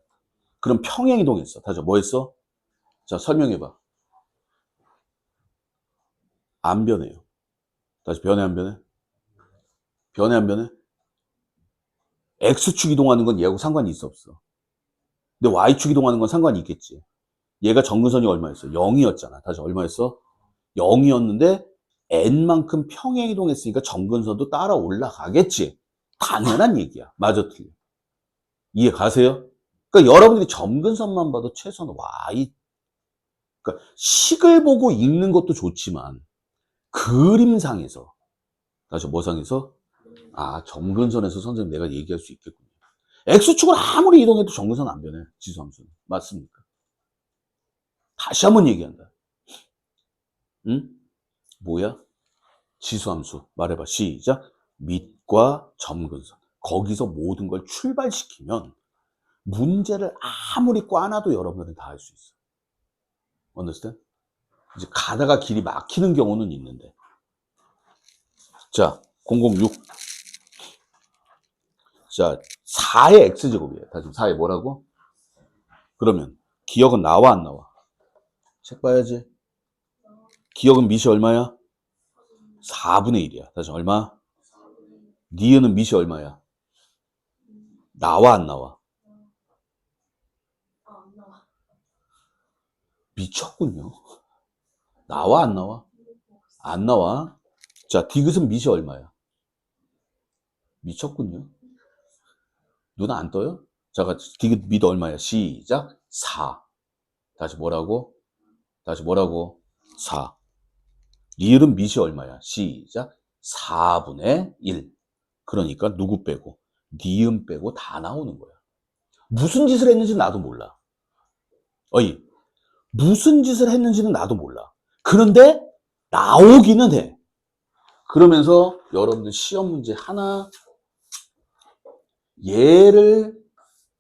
그럼 평행이동했어. 다시 뭐 했어? 자, 설명해봐. 안 변해요. 다시 변해 안 변해? 변해 안 변해? X축 이동하는 건 얘하고 상관이 있어 없어? 근데 Y축 이동하는 건 상관이 있겠지. 얘가 점근선이 얼마였어? 0이었잖아. 다시 얼마였어? 0이었는데 n만큼 평행 이동했으니까 점근선도 따라 올라가겠지. 당연한 얘기야. 맞아 틀려. 이해 가세요? 그러니까 여러분들이 점근선만 봐도 최소한 y, 그러니까 식을 보고 읽는 것도 좋지만 그림상에서, 다시 뭐 상에서? 점근선에서 선생님 내가 얘기할 수 있겠군요. x축을 아무리 이동해도 점근선 안 변해. 지수함수는. 맞습니까? 다시 한번 얘기한다. 응? 뭐야? 지수함수. 말해봐. 시작. 밑과 점근선. 거기서 모든 걸 출발시키면 문제를 아무리 꽈놔도 여러분들은 다 할 수 있어. understand? 이제 가다가 길이 막히는 경우는 있는데. 자, 006. 자, 4의 x제곱이에요. 다시 4의 뭐라고? 그러면 기억은 나와 안 나와? 책 봐야지. 기억은 밑이 얼마야? 4분의 1이야. 다시 얼마? 니은은 밑이 얼마야? 나와 안 나와? 미쳤군요. 나와 안 나와? 안 나와. 자, 디귿은 밑이 얼마야? 미쳤군요. 눈 안 떠요? 자, 디귿 밑 얼마야? 시작. 4. 다시 뭐라고? 다시 뭐라고? 4. 리을은 밑이 얼마야? 시작. 4분의 1. 그러니까 누구 빼고? 니은 빼고 다 나오는 거야. 무슨 짓을 했는지 나도 몰라. 어이, 무슨 짓을 했는지는 나도 몰라. 그런데 나오기는 해. 그러면서 여러분들 시험 문제 하나, 얘를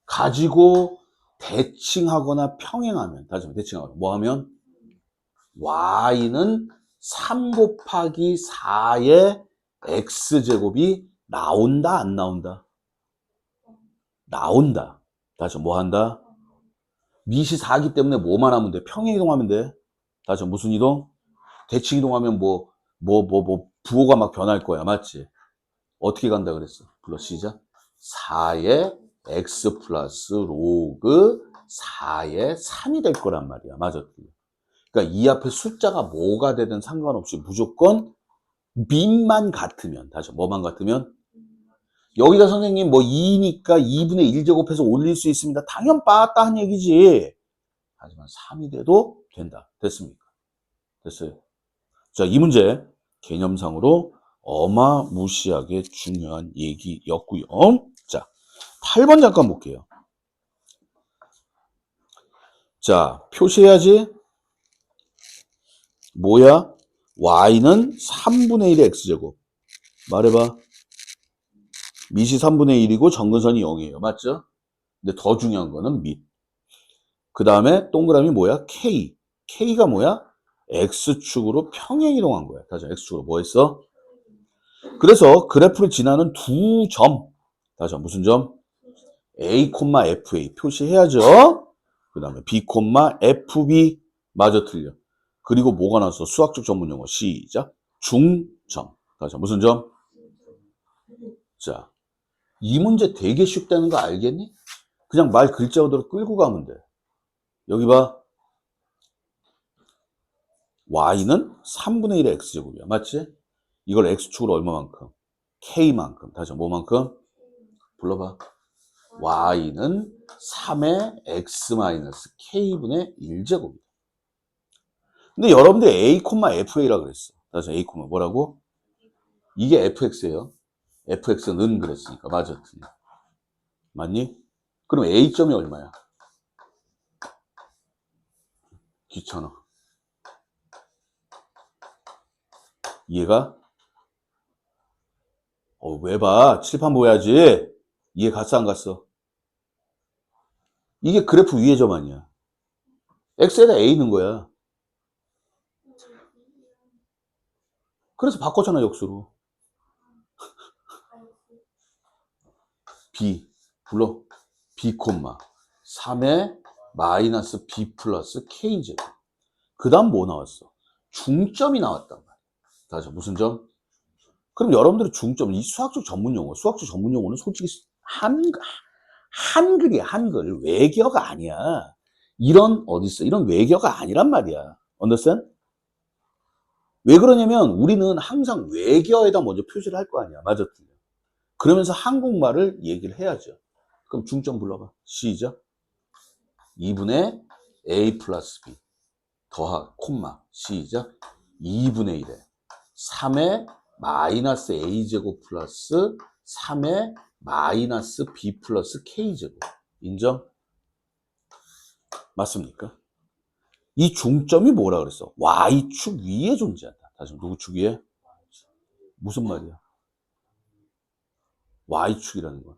가지고 대칭하거나 평행하면, 다시 한번 대칭하거나 뭐 하면? y는 3 곱하기 4의 x제곱이 나온다 안 나온다? 나온다. 다시 뭐 한다? 밑이 4기 때문에 뭐만 하면 돼? 평행 이동하면 돼. 다시 무슨 이동? 대칭 이동하면 부호가 막 변할 거야. 맞지? 어떻게 간다 그랬어? 불러 시작. 4의 x 플러스 로그 4의 3이 될 거란 말이야. 맞아. 그러니까 이 앞에 숫자가 뭐가 되든 상관없이 무조건 밑만 같으면, 다시 뭐만 같으면? 여기다 선생님 뭐 2니까 2분의 1제곱해서 올릴 수 있습니다. 당연 빠따 한 얘기지. 하지만 3이 돼도 된다. 됐습니까? 됐어요. 자, 이 문제 개념상으로 어마무시하게 중요한 얘기였고요. 자, 8번 잠깐 볼게요. 자, 표시해야지. 뭐야? y는 3분의 1의 x제곱. 말해봐. 밑이 3분의 1이고 점근선이 0이에요. 맞죠? 근데 더 중요한 거는 밑. 그 다음에 동그라미 뭐야? k. k가 뭐야? x축으로 평행 이동한 거야. 다시 x축으로 뭐 했어? 그래서 그래프를 지나는 두 점. 다시 무슨 점? a, fa 표시해야죠. 그 다음에 b, fb 마저 틀려. 그리고 뭐가 나왔어? 수학적 전문 용어 시작. 중점. 다시 무슨 점? 자, 이 문제 되게 쉽다는 거 알겠니? 그냥 말 글자 그대로 끌고 가면 돼. 여기 봐. y는 3분의 1의 x제곱이야. 맞지? 이걸 x축으로 얼마만큼? k만큼. 다시 뭐만큼? 불러봐. y는 3의 x-k분의 1제곱이다. 근데 여러분들 A, FA라 그랬어. 다시 A, 뭐라고? 이게 fx예요. fx는 그랬으니까. 맞아. 틀려. 맞니? 그럼 A점이 얼마야? 귀찮아. 이해가? 왜 봐? 칠판 보야지. 이해 갔어, 안 갔어? 이게 그래프 위의 점 아니야. x에다 a 있는 거야. 그래서 바꿨잖아, 역수로. b 불러. b, 3에 마이너스 b 플러스 k제곱. 그 다음 뭐 나왔어? 중점이 나왔단 말이야. 다시 무슨 점? 그럼 여러분들이 중점, 이 수학적 전문 용어, 수학적 전문 용어는 솔직히 한글이야, 한글. 외계어가 아니야. 이런, 어딨어? 이런 외계어가 아니란 말이야. understand? 왜 그러냐면 우리는 항상 외계어에다 먼저 표시를 할 거 아니야. 맞아, 틀려. 그러면서 한국말을 얘기를 해야죠. 그럼 중점 불러봐. 시작. 2분의 a 플러스 b 더하 콤마 시작. 2분의 1에 3의 마이너스 a제곱 플러스 3의 마이너스 b 플러스 k제곱. 인정? 맞습니까? 이 중점이 뭐라 그랬어? y축 위에 존재한다. 다시 누구 축 위에? 무슨 말이야? y축이라는 건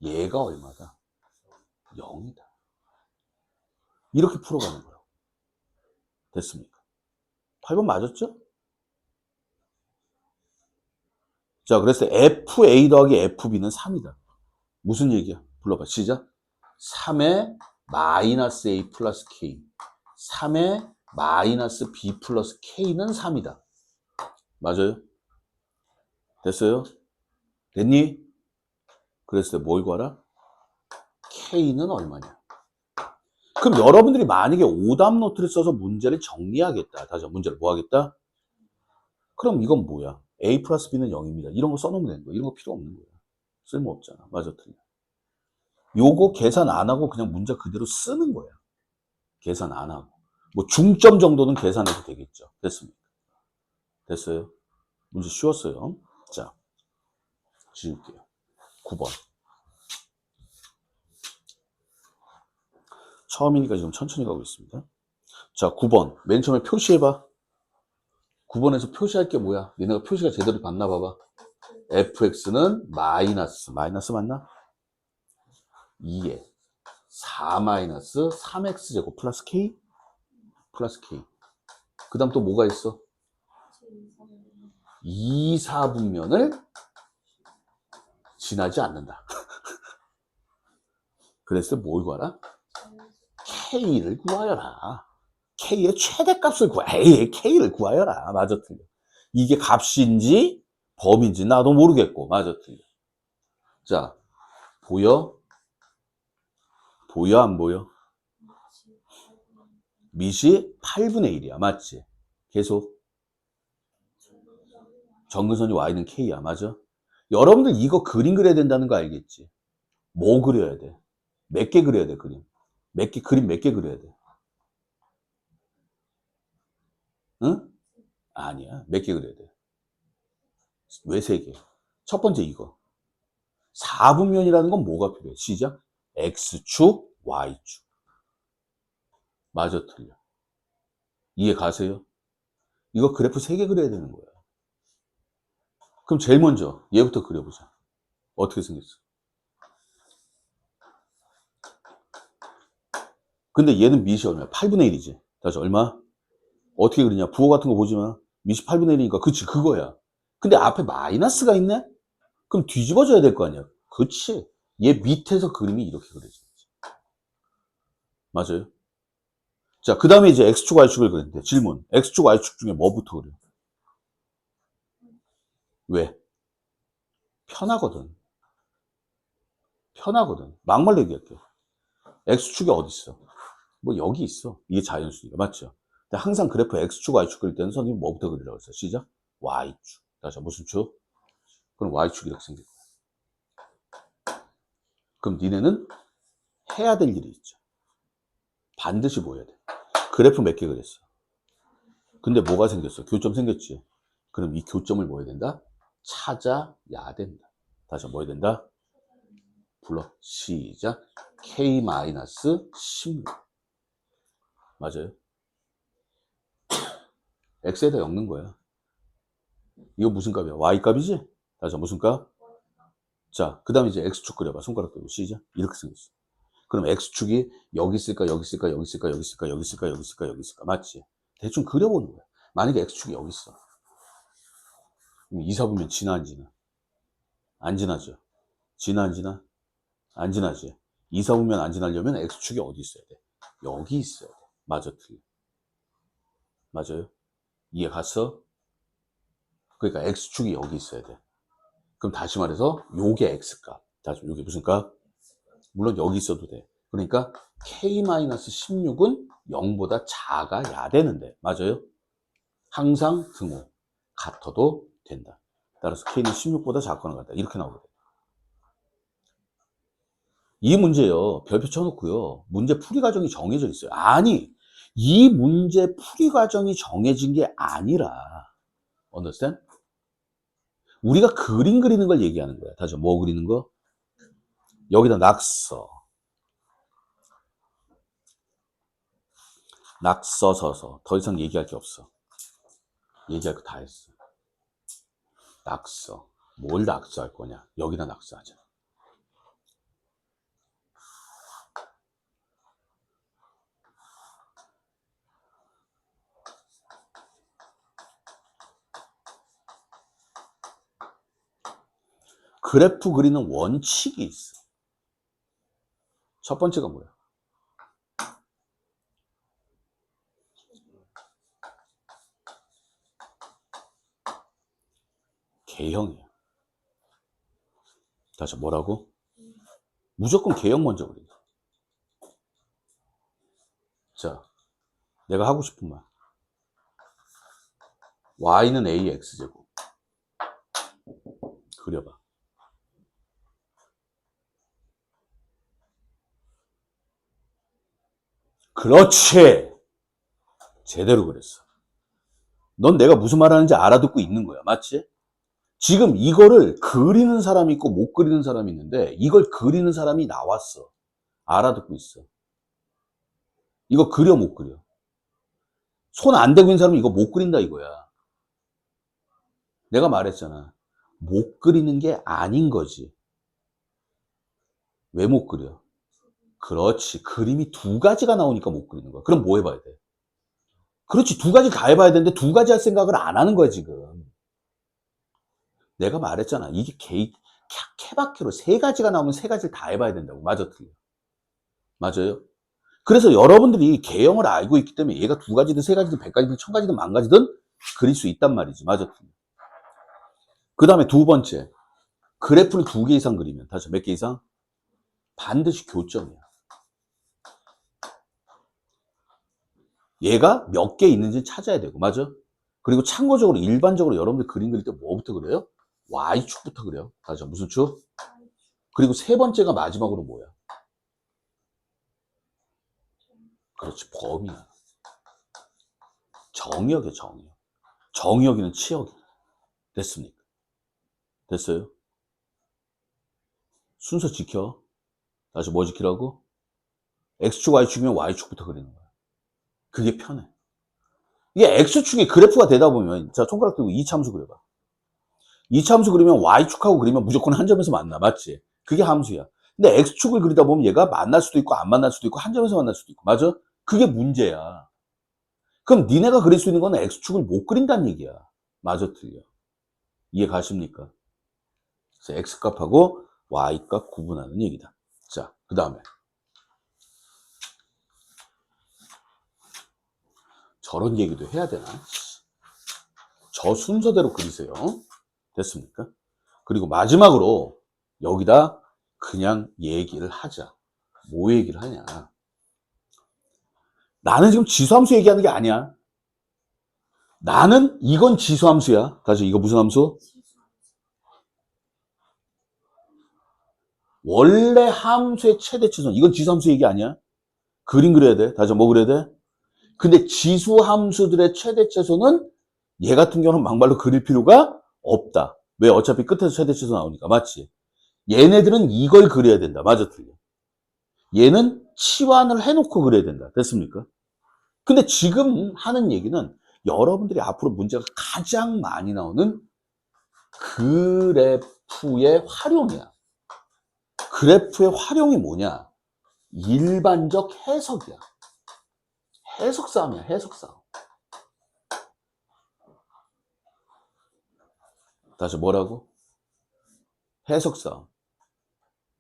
얘가 얼마다? 0이다. 이렇게 풀어가는 거라고. 됐습니까? 8번 맞았죠? 자, 그래서 FA 더하기 FB는 3이다. 무슨 얘기야? 불러봐. 시작. 3의 마이너스 A 플러스 K. 3의 마이너스 B 플러스 K는 3이다. 맞아요? 됐어요? 됐니? 그래서 뭘 구하라? K는 얼마냐? 그럼 여러분들이 만약에 오답 노트를 써서 문제를 정리하겠다. 다시 문제를 뭐 하겠다? 그럼 이건 뭐야? A 플러스 B는 0입니다. 이런 거 써놓으면 되는 거야. 이런 거 필요 없는 거야. 쓸모없잖아. 맞아, 틀려. 요거 계산 안 하고 그냥 문제 그대로 쓰는 거야. 계산 안 하고. 뭐 중점 정도는 계산해도 되겠죠. 됐습니까? 됐어요? 문제 쉬웠어요. 자, 지울게요. 9번. 처음이니까 지금 천천히 가고 있습니다. 자, 9번. 맨 처음에 표시해봐. 9번에서 표시할 게 뭐야? 얘네가 표시가 제대로 봤나 봐봐. fx는 마이너스 맞나? 2에 4 마이너스 3x제곱 플러스 k? 그 다음 또 뭐가 있어? 2, 4분면을 지나지 않는다. 그래서 뭘 구하라? K를 구하여라. K의 최대값을 K를 구하여라. 맞아, 틀려. 이게 값인지 범인지 나도 모르겠고. 맞아, 틀려. 자, 보여? 보여, 안 보여? 밑이 8분의 1이야. 맞지? 계속. 정근선이 Y는 K야. 맞아? 여러분들 이거 그림 그려야 된다는 거 알겠지? 뭐 그려야 돼? 몇 개 그려야 돼, 그림? 그림 몇 개 그려야 돼? 응? 아니야. 몇 개 그려야 돼? 왜 3개? 첫 번째 이거. 4분면이라는 건 뭐가 필요해? 시작. X축, Y축. 맞아, 틀려. 이해 가세요? 이거 그래프 3개 그려야 되는 거야. 그럼 제일 먼저 얘부터 그려보자. 어떻게 생겼어? 근데 얘는 밑이 얼마야? 8분의 1이지. 다시 얼마? 어떻게 그리냐? 부호 같은 거 보지 마. 밑이 8분의 1이니까 그치, 그거야. 근데 앞에 마이너스가 있네? 그럼 뒤집어져야 될 거 아니야. 그치. 얘 밑에서 그림이 이렇게 그려져야지. 맞아요? 자, 그 다음에 이제 X축, Y축을 그렸는데, 질문. X축, Y축 중에 뭐부터 그려? 왜? 편하거든. 편하거든. 막말로 얘기할게. X축이 어디 있어? 뭐 여기 있어. 이게 자연수니까. 맞죠? 근데 항상 그래프 X축, Y축 그릴 때는 선생님 뭐부터 그리라고 했어? 시작. Y축. 다시 무슨 축? 그럼 Y축이 이렇게 생길 거야. 그럼 니네는 해야 될 일이 있죠. 반드시 뭐 해야 돼? 그래프 몇 개 그렸어? 근데 뭐가 생겼어? 교점 생겼지. 그럼 이 교점을 뭐 해야 된다? 찾아야 된다. 다시 뭐 해야 된다? 불러. 시작. K-16. 맞아요? X에다 엮는 거야. 이거 무슨 값이야? Y 값이지? 다시 무슨 값? 자, 그 다음에 이제 X축 그려봐. 손가락 들고 시작. 이렇게 생겼어. 그럼 X축이 여기 있을까, 여기 있을까, 여기 있을까, 여기 있을까, 여기 있을까, 여기 있을까, 여기 있을까. 맞지? 대충 그려보는 거야. 만약에 X축이 여기 있어. 그럼 이사보면 지나, 안 지나? 안 지나죠? 지나, 안 지나? 안 지나지? 이사보면 안 지나려면 X축이 어디 있어야 돼? 여기 있어야 돼. 맞아, 틀려. 맞아요? 이해 갔어? 그러니까 X축이 여기 있어야 돼. 그럼 다시 말해서 요게 X값. 다시 요게 무슨 값? 물론 여기 있어도 돼. 그러니까 K-16은 0보다 작아야 되는데. 맞아요? 항상 등호. 같아도 된다. 따라서 K는 16보다 작거나 같다. 이렇게 나오거든. 이 문제요. 별표 쳐놓고요. 문제 풀이 과정이 정해져 있어요. 아니, 이 문제 풀이 과정이 정해진 게 아니라 understand? 우리가 그림 그리는 걸 얘기하는 거야. 다시 뭐 그리는 거? 여기다 낙서. 낙서 서서. 더 이상 얘기할 게 없어. 얘기할 거 다 했어. 낙서. 뭘 낙서할 거냐? 여기다 낙서하자. 그래프 그리는 원칙이 있어. 첫 번째가 뭐야? 개형이야. 다시 뭐라고? 무조건 개형 먼저 그려. 자, 내가 하고 싶은 말. y는 ax제곱. 그려봐. 그렇지. 제대로 그랬어. 넌 내가 무슨 말 하는지 알아듣고 있는 거야. 맞지? 지금 이거를 그리는 사람이 있고 못 그리는 사람이 있는데 이걸 그리는 사람이 나왔어. 알아듣고 있어. 이거 그려 못 그려? 손 안 대고 있는 사람은 이거 못 그린다 이거야. 내가 말했잖아. 못 그리는 게 아닌 거지. 왜 못 그려? 그렇지. 그림이 두 가지가 나오니까 못 그리는 거야. 그럼 뭐 해봐야 돼? 그렇지. 두 가지 다 해봐야 되는데 두 가지 할 생각을 안 하는 거야 지금. 내가 말했잖아. 이게 케바케로 세 가지가 나오면 세 가지를 다 해봐야 된다고. 맞아, 틀려? 맞아요? 그래서 여러분들이 개형을 알고 있기 때문에 얘가 두 가지든 세 가지든 백 가지든 천 가지든 만 가지든 그릴 수 있단 말이지. 맞아, 틀려? 그 다음에 두 번째. 그래프를 두 개 이상 그리면, 다시 몇 개 이상? 반드시 교점이야. 얘가 몇 개 있는지 찾아야 되고, 맞아? 그리고 참고적으로 일반적으로 여러분들 그림 그릴 때 뭐부터 그려요? Y축부터 그려요. 다시 무슨 축? 그리고 세 번째가 마지막으로 뭐야? 그렇지, 범위야. 정의역이야, 정의역. 정의역이는 치역이야. 됐습니까? 됐어요? 순서 지켜. 다시 뭐 지키라고? X축, Y축이면 Y축부터 그리는 거야. 그게 편해. 이게 X축이 그래프가 되다 보면, 자, 손가락 들고 이차함수 그려봐. 이차함수 그리면 Y축하고 그리면 무조건 한 점에서 만나. 맞지? 그게 함수야. 근데 X축을 그리다 보면 얘가 만날 수도 있고 안 만날 수도 있고 한 점에서 만날 수도 있고. 맞아? 그게 문제야. 그럼 니네가 그릴 수 있는 건 X축을 못 그린다는 얘기야. 맞아, 틀려? 이해 가십니까? 그래서 X값하고 Y값 구분하는 얘기다. 자, 그 다음에 저런 얘기도 해야 되나? 저 순서대로 그리세요. 됐습니까? 그리고 마지막으로 여기다 그냥 얘기를 하자. 뭐 얘기를 하냐? 나는 지금 지수함수 얘기하는 게 아니야. 나는 이건 지수함수야. 다시 이거 무슨 함수? 원래 함수의 최대치선. 이건 지수함수 얘기 아니야. 그림 그려야 돼. 다시 뭐 그려야 돼? 근데 지수 함수들의 최대 최소는 얘 같은 경우는 막말로 그릴 필요가 없다. 왜? 어차피 끝에서 최대 최소 나오니까. 맞지? 얘네들은 이걸 그려야 된다. 맞아, 틀려? 얘는 치환을 해놓고 그려야 된다. 됐습니까? 근데 지금 하는 얘기는 여러분들이 앞으로 문제가 가장 많이 나오는 그래프의 활용이야. 그래프의 활용이 뭐냐? 일반적 해석이야. 해석 싸움이야, 해석 싸움. 다시 뭐라고? 해석 싸움.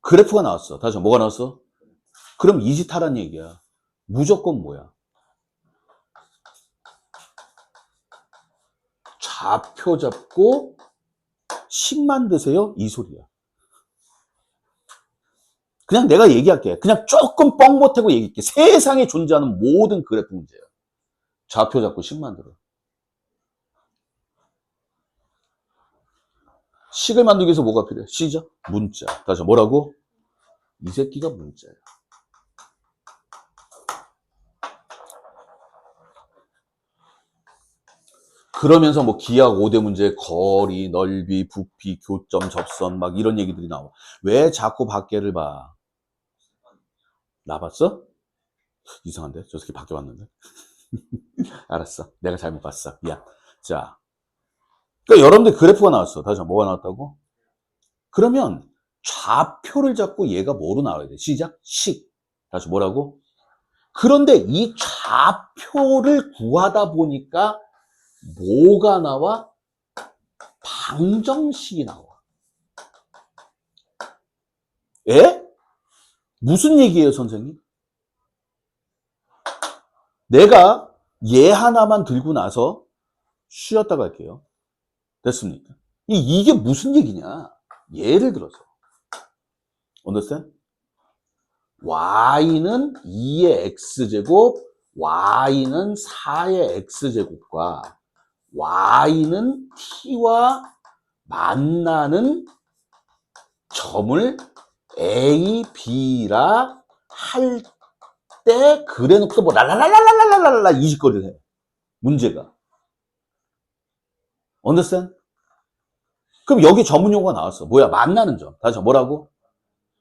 그래프가 나왔어. 다시 뭐가 나왔어? 그럼 이 짓 하란 얘기야. 무조건 뭐야? 좌표 잡고 식 만드세요? 이 소리야. 그냥 내가 얘기할게. 그냥 조금 뻥 못하고 얘기할게. 세상에 존재하는 모든 그래프 문제야. 좌표 잡고 식 만들어. 식을 만들기 위해서 뭐가 필요해? 시작. 문자. 다시 뭐라고? 이 새끼가 문자야. 그러면서 뭐 기하 5대 문제, 거리, 넓이, 부피, 교점, 접선 막 이런 얘기들이 나와. 왜 자꾸 밖에를 봐? 나 봤어? 이상한데? 저 새끼 밖에 왔는데? 알았어. 내가 잘못 봤어. 미안. 자. 그러니까 여러분들 그래프가 나왔어. 다시 뭐가 나왔다고? 그러면 좌표를 잡고 얘가 뭐로 나와야 돼? 시작. 식. 다시 뭐라고? 그런데 이 좌표를 구하다 보니까 뭐가 나와? 방정식이 나와. 에? 무슨 얘기예요, 선생님? 내가 얘 하나만 들고 나서 쉬었다 갈게요. 됐습니까? 이게 무슨 얘기냐? 예를 들어서. understand? y는 2의 x제곱, y는 4의 x제곱과 y는 t와 만나는 점을 A, B라 할 때 그래놓고 뭐 랄랄랄랄랄랄랄라 이 짓거리를 해. 문제가. understand? 그럼 여기 전문 용어가 나왔어. 뭐야? 만나는 점. 다시 뭐라고?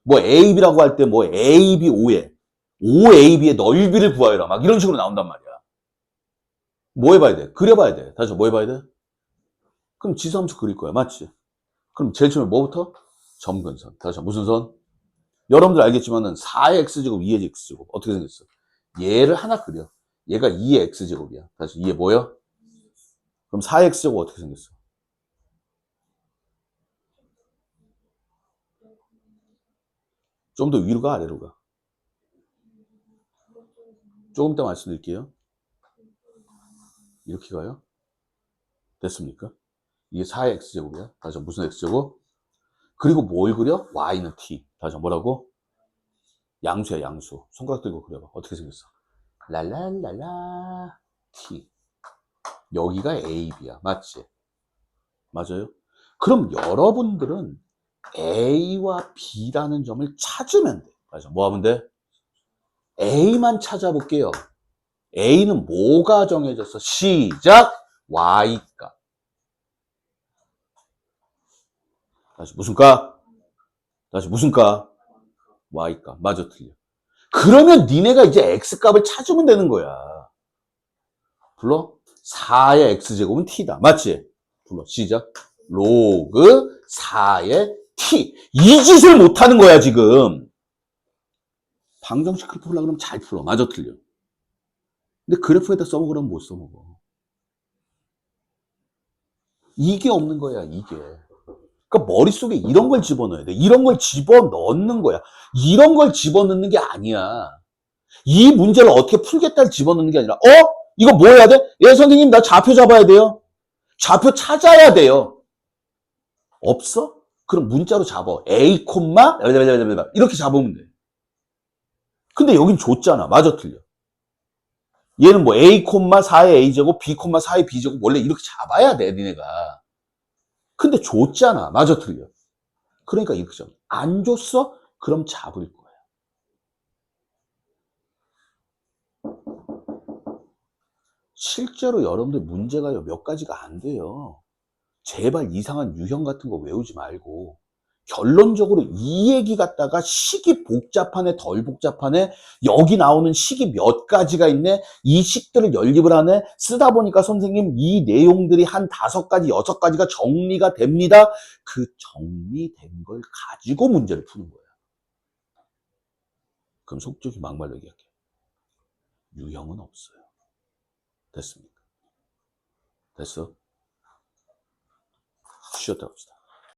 뭐 AB라고 할 때 뭐 AB 5에 5AB의 넓이를 구하여라. 막 이런 식으로 나온단 말이야. 뭐 해봐야 돼? 그려봐야 돼. 다시 뭐 해봐야 돼? 그럼 지수함수 그릴 거야. 맞지? 그럼 제일 처음에 뭐부터? 점근선. 다시 무슨 선? 여러분들 알겠지만은 4의 x제곱, 2의 x제곱 어떻게 생겼어? 얘를 하나 그려. 얘가 2의 x제곱이야. 다시 2의 뭐야? 그럼 4의 x제곱 어떻게 생겼어? 좀 더 위로 가, 아래로 가? 조금 이따 말씀드릴게요. 이렇게 가요? 됐습니까? 이게 4의 x제곱이야. 다시 무슨 x제곱? 그리고 뭘 그려? y는 t. 다시 뭐라고? 양수야, 양수. 손가락 들고 그려봐. 어떻게 생겼어? 랄랄랄라 t. 여기가 AB야. 맞지? 맞아요? 그럼 여러분들은 A와 B라는 점을 찾으면 돼. 맞아. 뭐 하면 돼? A만 찾아볼게요. A는 뭐가 정해졌어? 시작! Y값. 다시 무슨 값? 다시 무슨 값? Y값. 맞아, 틀려. 그러면 니네가 이제 X값을 찾으면 되는 거야. 불러? 4의 X제곱은 T다. 맞지? 불러. 시작. 로그 4의 T. 이 짓을 못하는 거야, 지금. 방정식 그래프 풀려고 그러면 잘 풀어. 맞아, 틀려. 근데 그래프에다 써먹으라면 못 써먹어. 이게 없는 거야, 이게. 그러니까 머릿속에 이런 걸 집어넣어야 돼. 이런 걸 집어넣는 거야. 이런 걸 집어넣는 게 아니야. 이 문제를 어떻게 풀겠다를 집어넣는 게 아니라, 이거 뭐 해야 돼? 예, 선생님, 나 좌표 잡아야 돼요. 좌표 찾아야 돼요. 없어? 그럼 문자로 잡아. A, 이렇게 잡으면 돼. 근데 여긴 줬잖아. 맞아, 틀려. 얘는 뭐 A, 4의 A제곱, B, 4의 B제곱 원래 이렇게 잡아야 돼, 니네가. 근데 줬잖아. 맞아, 틀려. 그러니까 이렇게 잡아. 안 줬어? 그럼 잡을 거야. 실제로 여러분들 문제가요, 몇 가지가 안 돼요. 제발 이상한 유형 같은 거 외우지 말고 결론적으로 이 얘기 갖다가 식이 복잡하네 덜 복잡하네, 여기 나오는 식이 몇 가지가 있네, 이 식들을 연립을 하네, 쓰다 보니까 선생님 이 내용들이 한 5가지 6가지가 정리가 됩니다. 그 정리된 걸 가지고 문제를 푸는 거예요. 그럼 속적이 막말로 얘기할게요. 유형은 없어요. 됐습니까? 됐어? 쉬었다 갑시다.